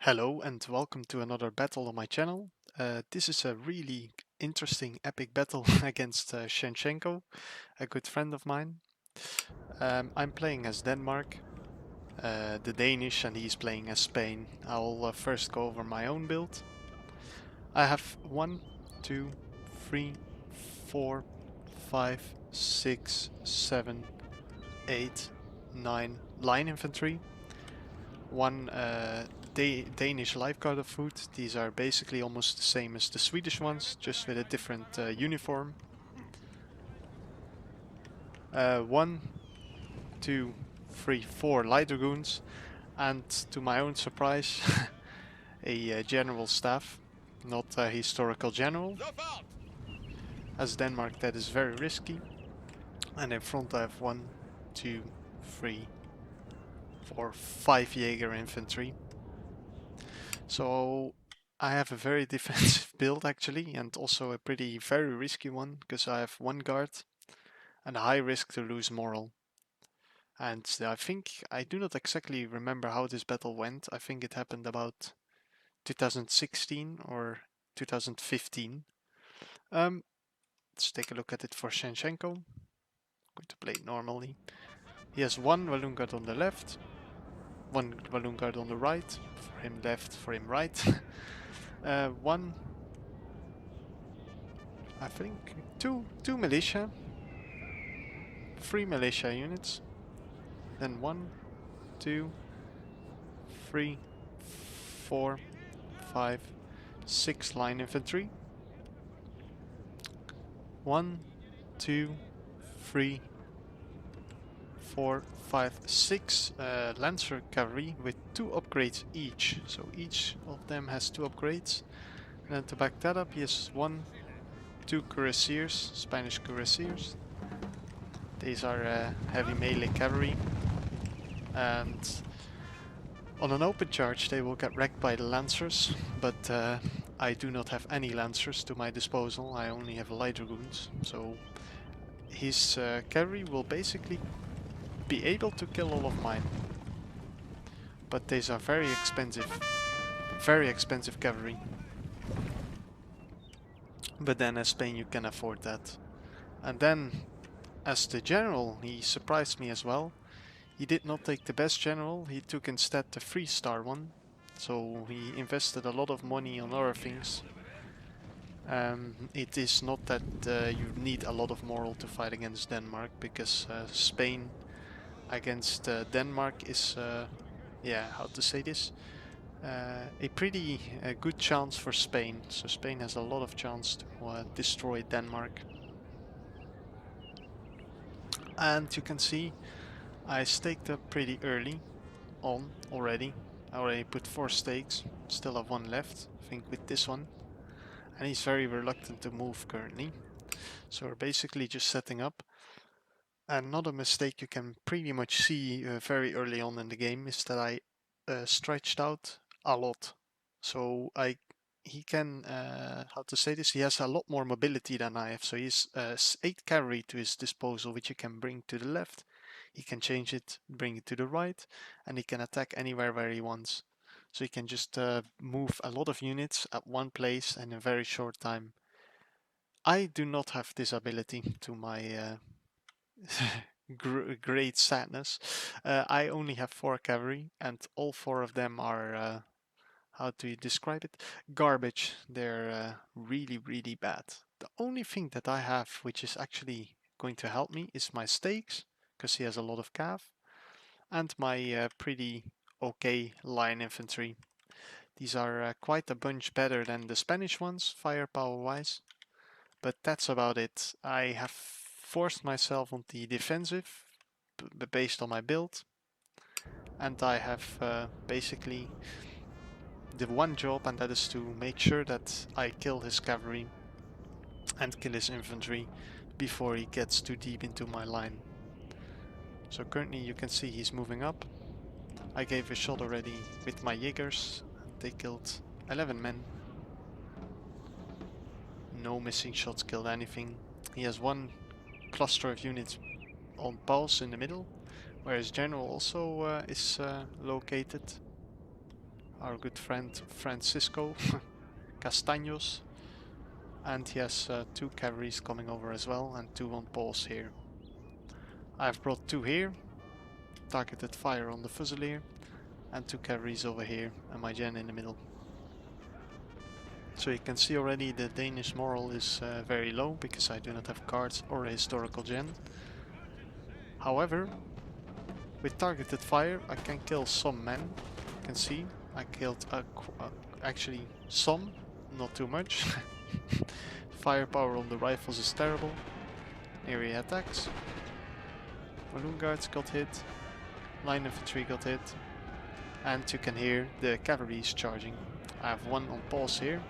Hello and welcome to another battle on my channel. This is a really interesting epic battle against Shenshenko, a good friend of mine. I'm playing as Denmark, the Danish, and he's playing as Spain. I'll first go over my own build. I have 1, 2, 3, 4, 5, 6, 7, 8, 9 line infantry. One Danish lifeguard of foot. These are basically almost the same as the Swedish ones, just with a different uniform. 1, 2, 3, 4 light dragoons, and to my own surprise, a general staff, not a historical general. As Denmark, that is very risky. And in front I have 1, 2, 3, 4, 5 Jaeger infantry. So I have a very defensive build actually, and also a very risky one, because I have 1 guard and a high risk to lose moral. And I do not exactly remember how this battle went. I think it happened about 2016 or 2015. Let's take a look at it for Shenshenko. I'm going to play it normally. He has 1 balloon guard on the left, 1 balloon guard on the right, for him left, for him right. 1, I think, two militia, 3 militia units, then 1, 2, 3, 4, 5, 6 line infantry, 1, 2, 3, 4, 5, 6 Lancer cavalry with 2 upgrades each. So each of them has 2 upgrades. And then to back that up, he has 1, 2 cuirassiers, Spanish cuirassiers. These are heavy melee cavalry. And on an open charge they will get wrecked by the Lancers, but I do not have any Lancers to my disposal. I only have light dragoons, so his cavalry will basically be able to kill all of mine. But these are very expensive cavalry. But then as Spain you can afford that. And then as the general, he surprised me as well. He did not take the best general, he took instead the 3-star one. So he invested a lot of money on other things. It is not that you need a lot of moral to fight against Denmark, because Spain against Denmark is, yeah, how to say this? A pretty good chance for Spain. So Spain has a lot of chance to destroy Denmark. And you can see I staked up pretty early on already. I already put 4 stakes, still have 1 left, I think with this one. And he's very reluctant to move currently. So we're basically just setting up. Another mistake you can pretty much see very early on in the game is that I stretched out a lot. So he can, how to say this, he has a lot more mobility than I have. So he has 8 cavalry to his disposal, which he can bring to the left. He can change it, bring it to the right, and he can attack anywhere where he wants. So he can just move a lot of units at one place in a very short time. I do not have this ability, to my great sadness. I only have 4 cavalry, and all 4 of them are, how do you describe it? Garbage. They're really bad. The only thing that I have which is actually going to help me is my stakes, because he has a lot of cav, and my pretty okay line infantry. These are quite a bunch better than the Spanish ones, firepower wise, but that's about it. I have forced myself on the defensive, based on my build, and I have basically the one job, and that is to make sure that I kill his cavalry and kill his infantry before he gets too deep into my line. So currently you can see he's moving up. I gave a shot already with my Jaegers. They killed 11 men. No missing shots killed anything. He has 1 cluster of units on pulse in the middle, where his general also is located. our good friend Francisco Castaños, and he has 2 cavalries coming over as well, and 2 on pause here. I've brought 2 here, targeted fire on the Fusilier, and 2 cavalries over here, and my gen in the middle. So you can see already the Danish moral is very low, because I do not have cards or a historical gen. However, with targeted fire I can kill some men. You can see I killed actually some, not too much. Firepower on the rifles is terrible. Here he attacks. Balloon guards got hit. Line infantry got hit. And you can hear the cavalry is charging. I have 1 on pause here.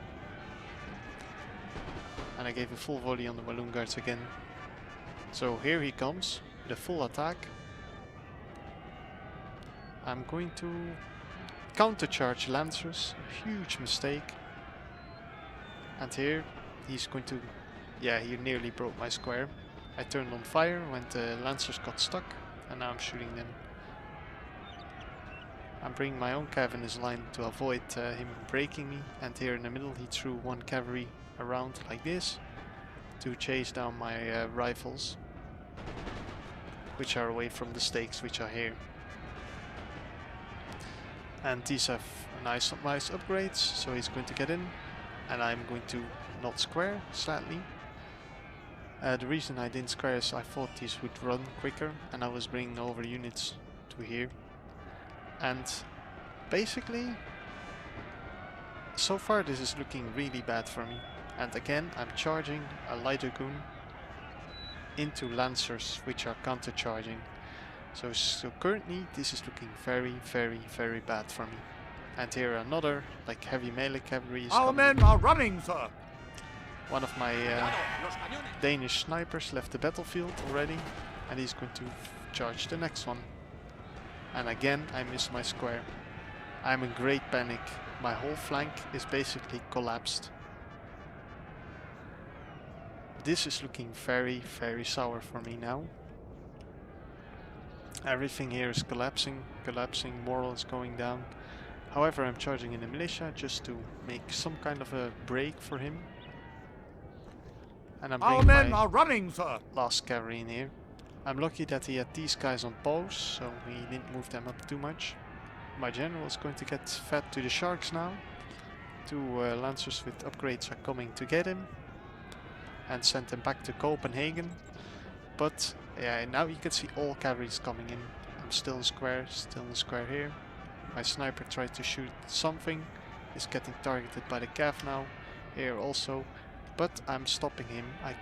And I gave a full volley on the balloon guards again. So here he comes with a full attack. I'm going to countercharge Lancers. A huge mistake. And here he's going to... yeah, he nearly broke my square. I turned on fire when the Lancers got stuck. And now I'm shooting them. I'm bringing my own cav in his line to avoid him breaking me. And here in the middle he threw 1 cavalry around like this to chase down my rifles, which are away from the stakes which are here. And these have nice upgrades, so he's going to get in, and I'm going to not square, sadly. The reason I didn't square is I thought these would run quicker, and I was bringing over units to here. And basically, so far this is looking really bad for me. And again, I'm charging a light dragoon into Lancers, which are counter-charging. So currently this is looking very, very, very bad for me. And here another, like, heavy melee cavalry is Our coming men in. are running, sir! One of my Danish snipers left the battlefield already, and he's going to charge the next one. And again I miss my square. I'm in great panic. My whole flank is basically collapsed. This is looking very, very sour for me now. Everything here is collapsing, moral is going down. However, I'm charging in the militia just to make some kind of a break for him. And I'm Our bringing men my are running, sir! last cavalry in here. I'm lucky that he had these guys on pause, so he didn't move them up too much. My general is going to get fed to the sharks now. 2 Lancers with upgrades are coming to get him and send him back to Copenhagen. But yeah, now you can see all cavalries coming in. I'm still in the square here. My sniper tried to shoot something, is getting targeted by the cav now. Here also, but I'm stopping him. I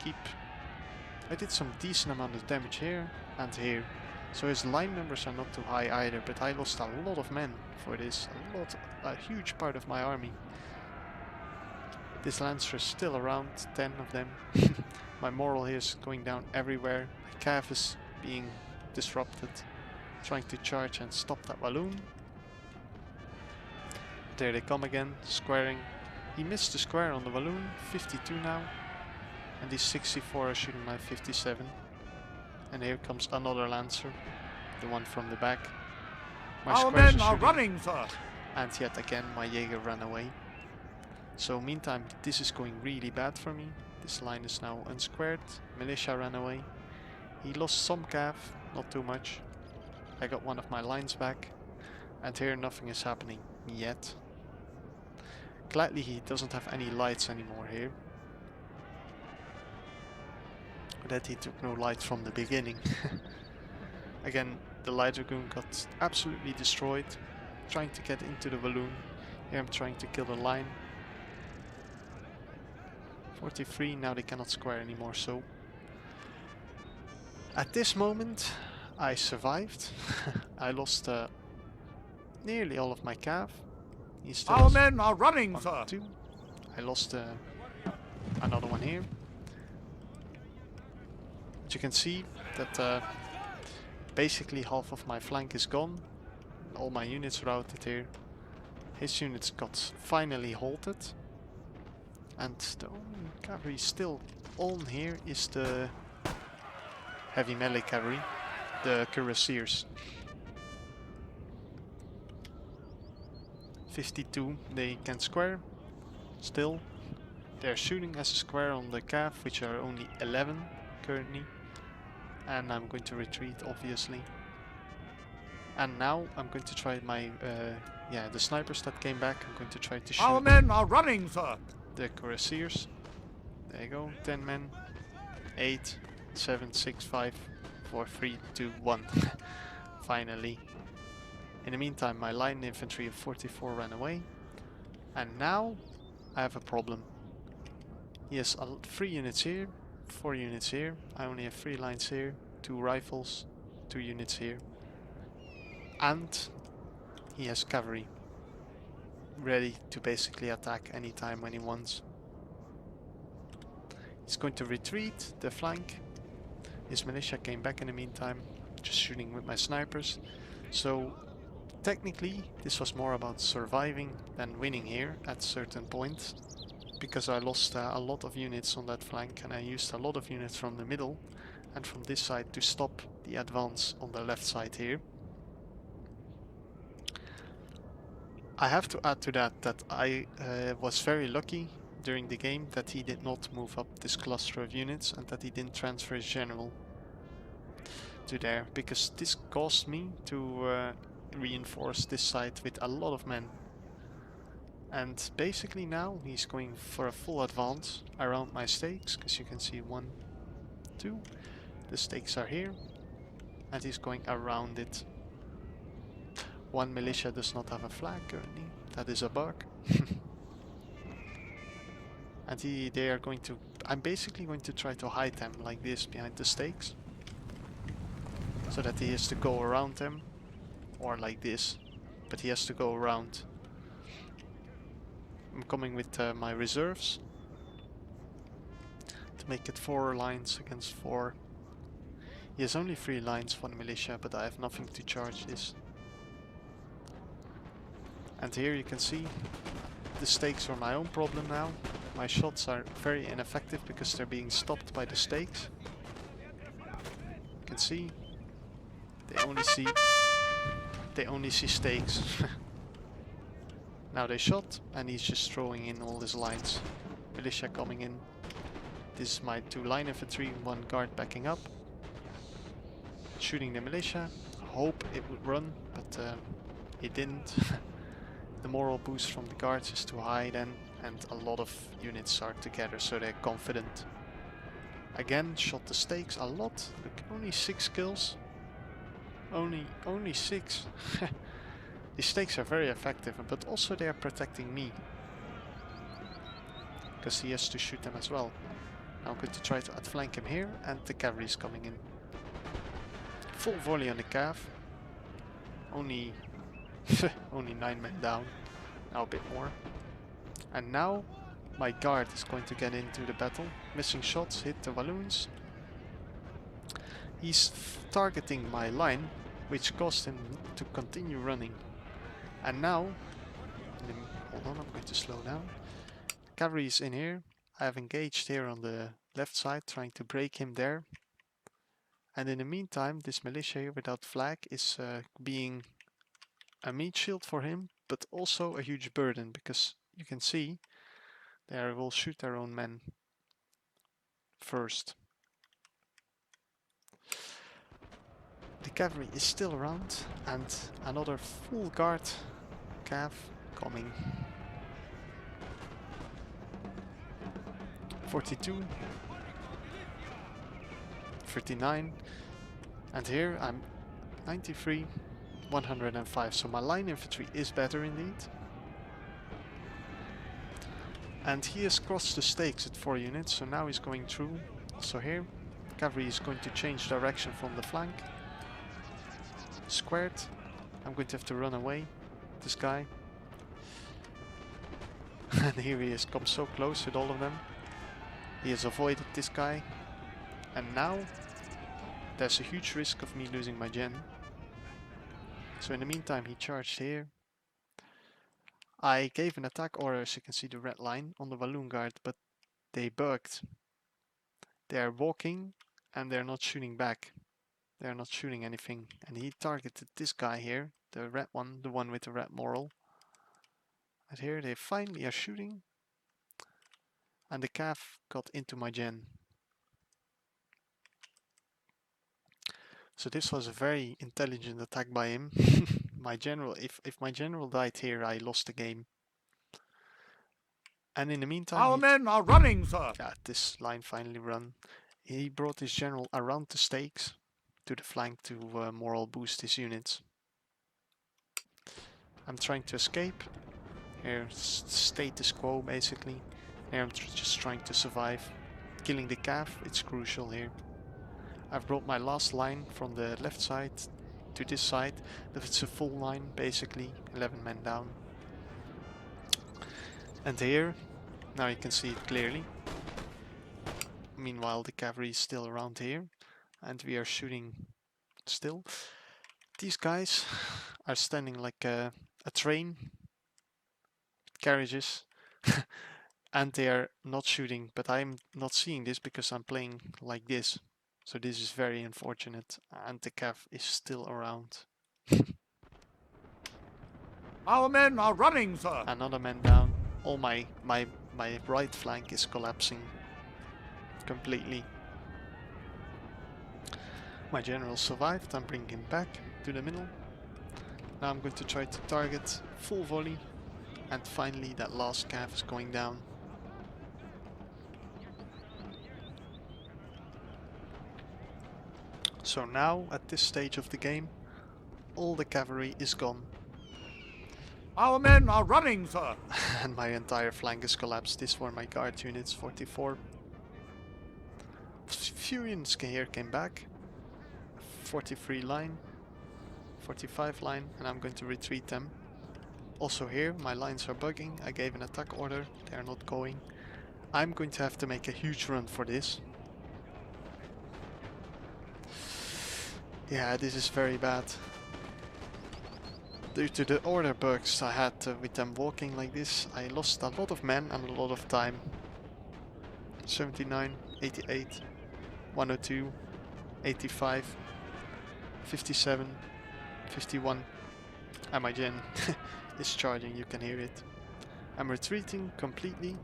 did some decent amount of damage here and here. So his line numbers are not too high either, but I lost a lot of men for this. A huge part of my army. This Lancer is still around, 10 of them. My moral here is going down everywhere. My cav is being disrupted. Trying to charge and stop that balloon. There they come again, squaring. He missed the square on the balloon, 52 now. And these 64 are shooting my 57. And here comes another Lancer, the one from the back. My Our squares men are shooting, running, sir! and yet again my Jaeger ran away. So meantime, this is going really bad for me. This line is now unsquared. Militia ran away. He lost some cav, not too much. I got one of my lines back. And here nothing is happening yet. Gladly he doesn't have any lights anymore here. That he took no light from the beginning. Again, the light dragoon got absolutely destroyed. Trying to get into the balloon. Here I'm trying to kill the line. 43, now they cannot square anymore, so at this moment I survived. I lost nearly all of my cav. Our men are running, one, sir! 2. I lost another one here. But you can see that basically half of my flank is gone. All my units routed here. His units got finally halted. And the only cavalry still on here is the heavy melee cavalry, the cuirassiers. 52, they can square. Still, they're shooting as a square on the cav, which are only 11 currently. And I'm going to retreat, obviously. And now I'm going to try my, the snipers that came back. I'm going to try to shoot. Our men are running, sir. The cuirassiers. There you go, 10 men. 8, 7, 6, 5, 4, 3, 2, 1. Finally. In the meantime, my line infantry of 44 ran away. And now I have a problem. He has 3 units here, 4 units here. I only have 3 lines here, 2 rifles, 2 units here. And he has cavalry ready to basically attack anytime when he wants. He's going to retreat the flank. His militia came back in the meantime, just shooting with my snipers. So technically this was more about surviving than winning here at certain points, because I lost a lot of units on that flank and I used a lot of units from the middle and from this side to stop the advance on the left side here. I have to add to that I was very lucky during the game that he did not move up this cluster of units and that he didn't transfer his general to there, because this caused me to reinforce this side with a lot of men. And basically now he's going for a full advance around my stakes, because you can see 1, 2, the stakes are here, and he's going around it. One militia does not have a flag currently, that is a bug. And they are going to, I'm basically going to try to hide them like this behind the stakes, so that he has to go around them, or like this, but he has to go around. I'm coming with my reserves to make it 4 lines against 4. He has only 3 lines for the militia, but I have nothing to charge this. And here you can see the stakes are my own problem now. My shots are very ineffective because they're being stopped by the stakes. You can see they only see stakes. Now they shot and he's just throwing in all his lines. Militia coming in. This is my 2 line infantry, 1 guard backing up. Shooting the militia. Hope it would run, but it didn't. The moral boost from the guards is too high then, and a lot of units are together, so they're confident. Again, shot the stakes a lot. Look, only 6 kills. Only 6. The stakes are very effective, but also they are protecting me, because he has to shoot them as well. Now I'm going to try to outflank him here, and the cavalry is coming in. Full volley on the cav. Only 9 men down. Now a bit more. And now my guard is going to get into the battle. Missing shots, hit the balloons. He's targeting my line, which caused him to continue running. And now, hold on, I'm going to slow down. Cavalry is in here. I have engaged here on the left side, trying to break him there. And in the meantime, this militia here without flag is being a meat shield for him, but also a huge burden, because you can see they will shoot their own men first. The cavalry is still around, and another full guard cav coming. 42, 39, and here I'm 93, 105, so my line infantry is better indeed. And he has crossed the stakes at 4 units, so now he's going through. So here, cavalry is going to change direction from the flank. Squared. I'm going to have to run away, this guy. And here he has come so close with all of them. He has avoided this guy. And now, there's a huge risk of me losing my gen. So in the meantime, he charged here. I gave an attack order, as you can see the red line, on the balloon guard, but they bugged. They are walking and they're not shooting back. They're not shooting anything. And he targeted this guy here, the red one, the one with the red moral. And here they finally are shooting. And the cav got into my gen. So this was a very intelligent attack by him. My general, if my general died here, I lost the game. And in the meantime, our men are running, sir. Yeah, this line finally run. He brought his general around the stakes to the flank to morale boost his units. I'm trying to escape. Here, status quo basically. Here I'm just trying to survive. Killing the cav, it's crucial here. I've brought my last line from the left side to this side. It's a full line basically, 11 men down. And here, now you can see it clearly. Meanwhile the cavalry is still around here and we are shooting still. These guys are standing like a train, carriages, and they are not shooting, but I'm not seeing this because I'm playing like this. So this is very unfortunate, and the cav is still around. Our men are running, sir. Another man down. All my right flank is collapsing completely. My general survived. I'm bringing him back to the middle. Now I'm going to try to target full volley, and finally that last cav is going down. So now, at this stage of the game, all the cavalry is gone. Our men are running, sir. And my entire flank is collapsed. These were my guard units, 44. Few units here came back. 43 line, 45 line, and I'm going to retreat them. Also here, my lines are bugging. I gave an attack order, they are not going. I'm going to have to make a huge run for this. Yeah, this is very bad. Due to the order bugs I had with them walking like this, I lost a lot of men and a lot of time. 79, 88, 102, 85, 57, 51, and my gen is charging, you can hear it. I'm retreating completely,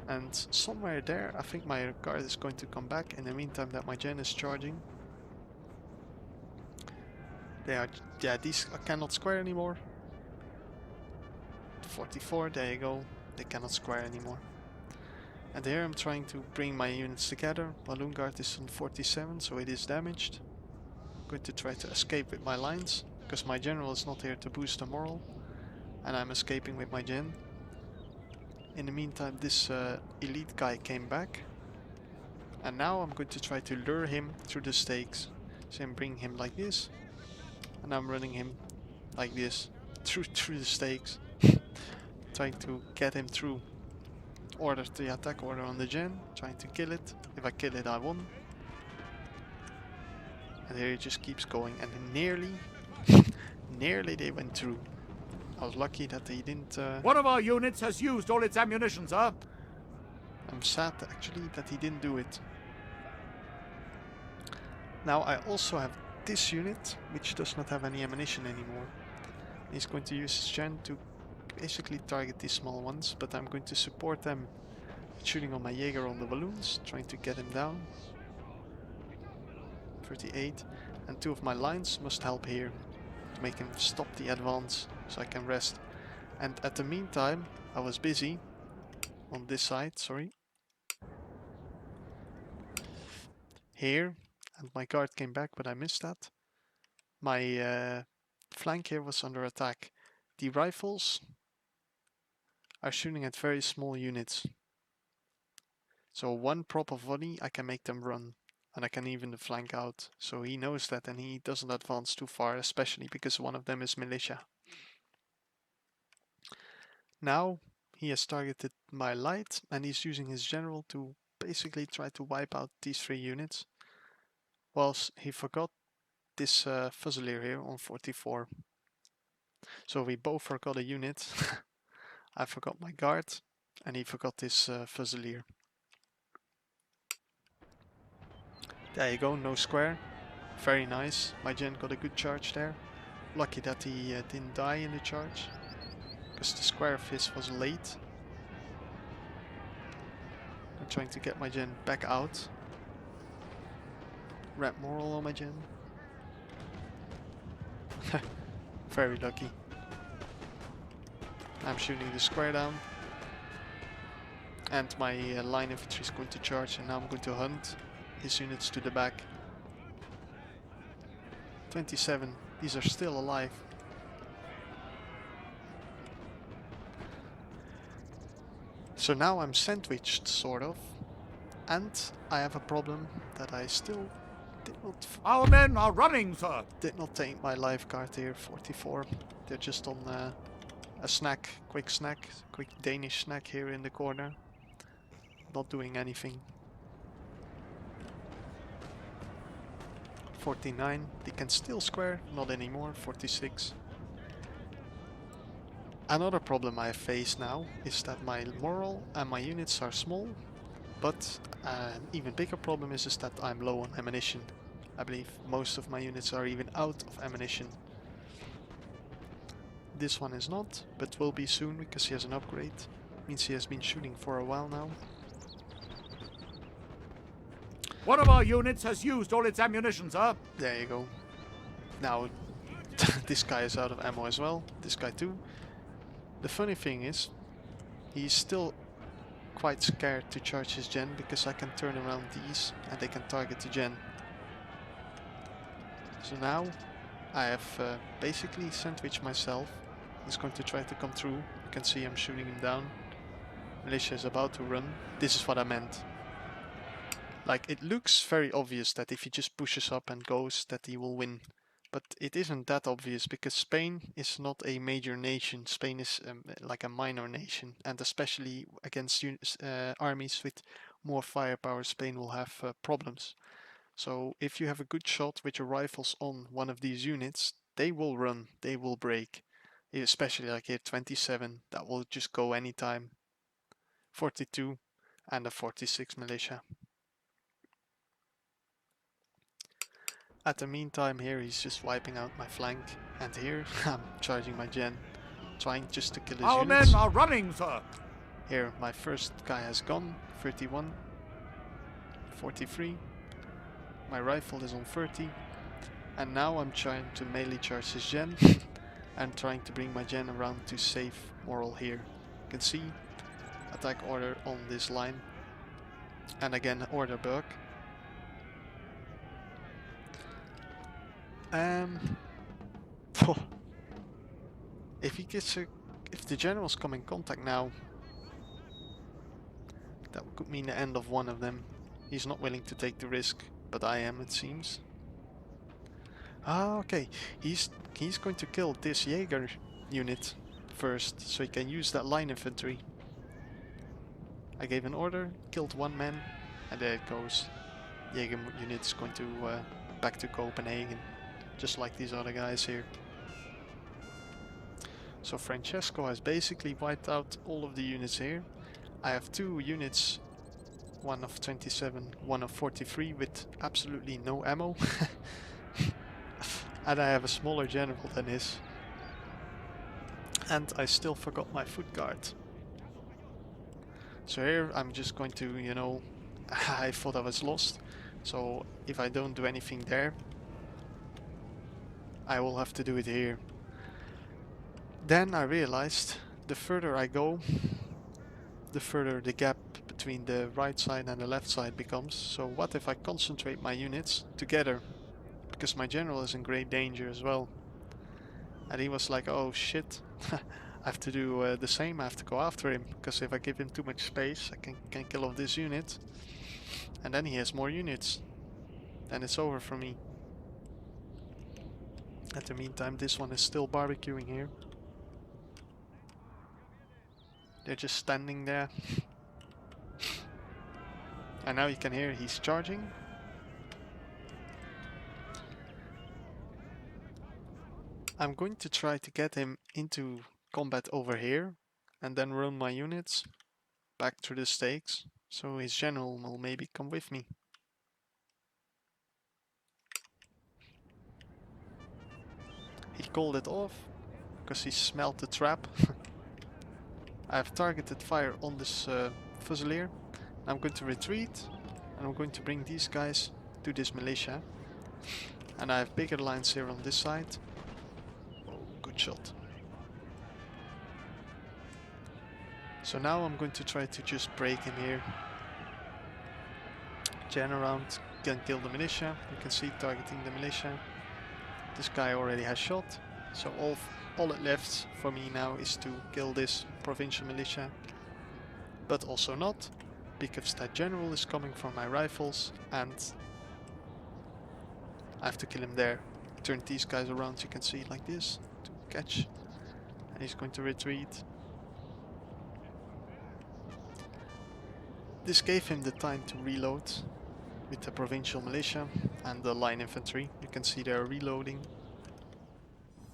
and somewhere there I think my guard is going to come back in the meantime that my gen is charging. They are, yeah, these cannot square anymore. 44, there you go, they cannot square anymore. And here I'm trying to bring my units together. Balloon guard is on 47, so it is damaged. I'm going to try to escape with my lines, because my general is not here to boost the morale. And I'm escaping with my gen. In the meantime, this elite guy came back. And now I'm going to try to lure him through the stakes. So I'm bringing him like this. And I'm running him like this through the stakes. Trying to get him through. Order the attack order on the gen. Trying to kill it. If I kill it, I won. And here it just keeps going. And nearly they went through. I was lucky that he didn't... One of our units has used all its ammunition, sir. I'm sad actually that he didn't do it. Now I also have this unit, which does not have any ammunition anymore. He's going to use his gen to basically target these small ones, but I'm going to support them shooting on my Jaeger on the balloons, trying to get him down. 38, and two of my lines must help here to make him stop the advance so I can rest. And at the meantime, I was busy on this side, sorry. Here, and my guard came back, but I missed that. My flank here was under attack. The rifles are shooting at very small units. So one prop of volley, I can make them run. And I can even flank out. So he knows that and he doesn't advance too far, especially because one of them is militia. Now he has targeted my light and he's using his general to basically try to wipe out these three units. Whilst he forgot this Fusilier here on 44. So we both forgot a unit. I forgot my guard and he forgot this Fusilier. There you go, no square. Very nice. My gen got a good charge there. Lucky that he didn't die in the charge, because the square of his was late. I'm trying to get my gen back out. Red moral on my gen. Very lucky. I'm shooting the square down. And my line infantry is going to charge, and now I'm going to hunt his units to the back. 27. These are still alive. So now I'm sandwiched, sort of. And I have a problem that I still Our men are running, sir. did not take my lifeguard here, 44. They're just on a snack, quick Danish snack here in the corner. Not doing anything. 49, they can still square, not anymore, 46. Another problem I face now is that my moral and my units are small, but an even bigger problem is that I'm low on ammunition. I believe most of my units are even out of ammunition. This one is not, but will be soon because he has an upgrade. Means he has been shooting for a while now. One of our units has used all its ammunition, sir. There you go. Now, this guy is out of ammo as well. This guy too. The funny thing is, he's still quite scared to charge his gen because I can turn around these and they can target the gen. So now I have basically sandwiched myself. He's going to try to come through. You can see I'm shooting him down. Militia is about to run. This is what I meant. Like, it looks very obvious that if he just pushes up and goes that he will win. But it isn't that obvious because Spain is not a major nation. Spain is like a minor nation, and especially against armies with more firepower, Spain will have problems. So if you have a good shot with your rifles on one of these units, they will run, they will break. Especially like here 27, that will just go anytime. 42 and a 46 militia. At the meantime here he's just wiping out my flank, and here I'm charging my gen, trying just to kill his Our units. men are running, sir. Here my first guy has gone, 31, 43, my rifle is on 30, and now I'm trying to melee charge his gen and trying to bring my gen around to save moral here. You can see attack order on this line, and again order bug. If he gets if the generals come in contact now, that could mean the end of one of them. He's not willing to take the risk, but I am, it seems. Ah, okay. He's going to kill this Jaeger unit first, so he can use that line infantry. I gave an order, killed one man, and there it goes. Jaeger unit's going to back to Copenhagen, just like these other guys here. So Francesco has basically wiped out all of the units here. I have two units, one of 27, one of 43 with absolutely no ammo. And I have a smaller general than his. And I still forgot my foot guard. So here I'm just going to, you know, I thought I was lost. So if I don't do anything there, I will have to do it here. Then I realized the further I go, the further the gap between the right side and the left side becomes. So what if I concentrate my units together? Because my general is in great danger as well. And he was like, oh shit, I have to do the same, I have to go after him. Because if I give him too much space, I can kill off this unit. And then he has more units. Then it's over for me. At the meantime, this one is still barbecuing here. They're just standing there. And now you can hear he's charging. I'm going to try to get him into combat over here and then run my units back through the stakes, so his general will maybe come with me. He called it off because he smelled the trap. I have targeted fire on this Fusilier. I'm going to retreat, and I'm going to bring these guys to this militia. And I have bigger lines here on this side. Oh, good shot. So now I'm going to try to just break in here. Gen around, can kill the militia. You can see targeting the militia. This guy already has shot. So all it left for me now is to kill this provincial militia. But also not, because that general is coming from my rifles and I have to kill him there. Turn these guys around, you can see like this, to catch. And he's going to retreat. This gave him the time to reload with the provincial militia and the line infantry. You can see they're reloading.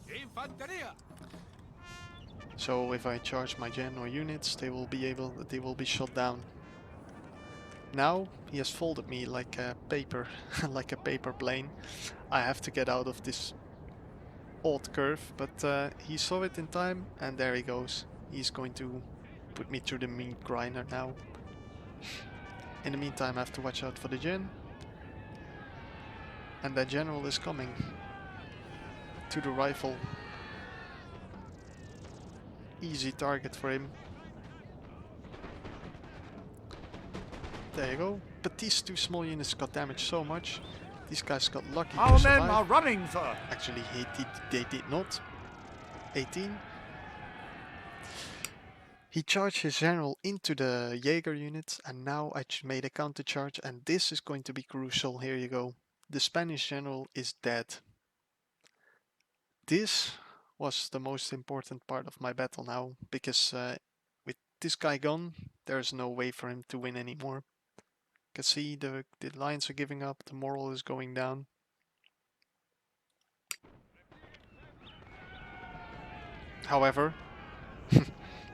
Infanteria! So if I charge my gen or units, they will be shot down. Now he has folded me like a paper, like a paper plane. I have to get out of this odd curve, but he saw it in time, and there he goes. He's going to put me through the meat grinder now. In the meantime, I have to watch out for the gen. And that general is coming to the rifle. Easy target for him. There you go. But these two small units got damaged so much. These guys got lucky Our to men survive. are running, sir! Actually, they did not. 18. He charged his general into the Jaeger unit, and now I made a counter charge, and this is going to be crucial. Here you go. The Spanish general is dead. This was the most important part of my battle now, because with this guy gone, there's no way for him to win anymore. You can see the lines are giving up, the morale is going down. However,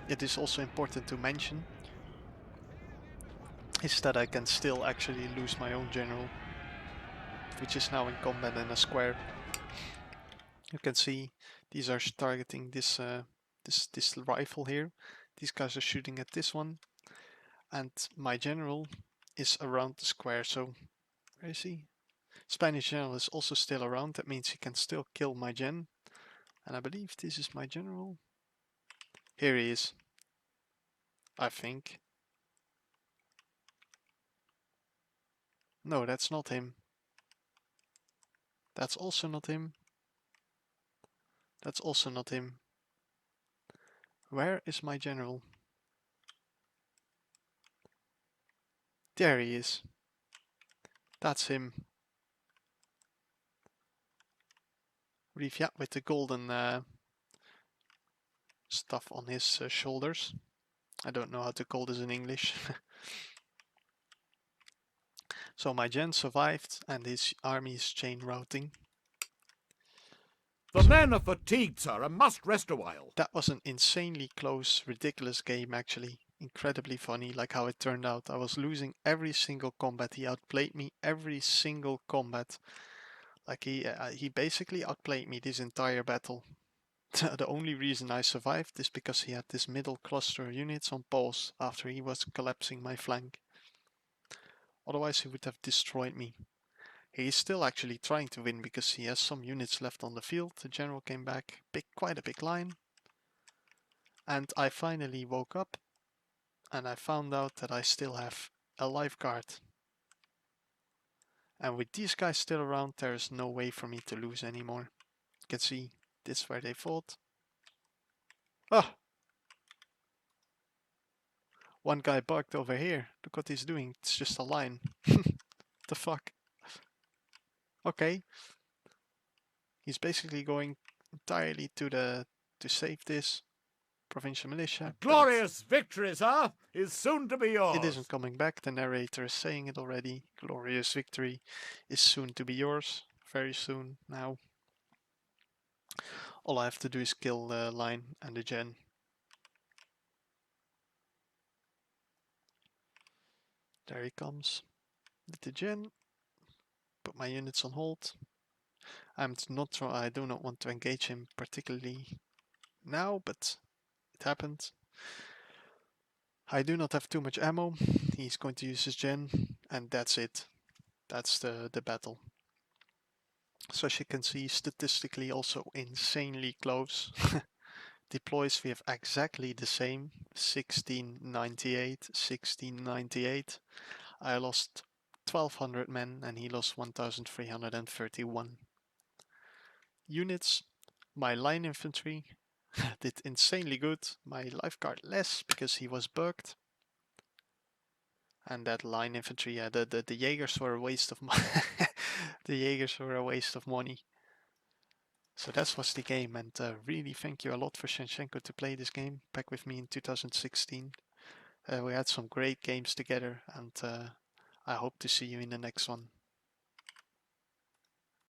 it is also important to mention is that I can still actually lose my own general, which is now in combat in a square. You can see these are targeting this this rifle here. These guys are shooting at this one, and my general is around the square. So where is he? Spanish general is also still around. That means he can still kill my gen. And I believe this is my general. Here he is. I think. No, that's not him. That's also not him. That's also not him. Where is my general? There he is. That's him. Rivia with the golden stuff on his shoulders. I don't know how to call this in English. So my gen survived and his army is chain routing. The men are fatigued, sir, and must rest a while. That was an insanely close, ridiculous game actually. Incredibly funny, like how it turned out. I was losing every single combat. He outplayed me every single combat. Like he basically outplayed me this entire battle. The only reason I survived is because he had this middle cluster of units on pause after he was collapsing my flank. Otherwise he would have destroyed me. He is still actually trying to win because he has some units left on the field. The general came back, quite a big line. And I finally woke up and I found out that I still have a lifeguard. And with these guys still around, there is no way for me to lose anymore. You can see this is where they fought. Ah! One guy bugged over here. Look what he's doing. It's just a line. The fuck? Okay. He's basically going entirely to save this provincial militia. Glorious victory, sir, is soon to be yours. It isn't coming back. The narrator is saying it already. Glorious victory is soon to be yours. Very soon now. All I have to do is kill the line and the gen. There he comes. With the gen. Put my units on hold. I do not want to engage him particularly now, but it happened. I do not have too much ammo. He's going to use his gen, and that's it. That's the battle. So as you can see, statistically also insanely close. Deploys we have exactly the same, 1698, 1698. I lost 1200 men and he lost 1331. Units, my line infantry did insanely good, my lifeguard less because he was bugged. And that line infantry, yeah, the Jaegers were a waste of money. The Jaegers were a waste of money. So that was the game, and really thank you a lot for Shenshenko to play this game back with me in 2016. We had some great games together, and I hope to see you in the next one.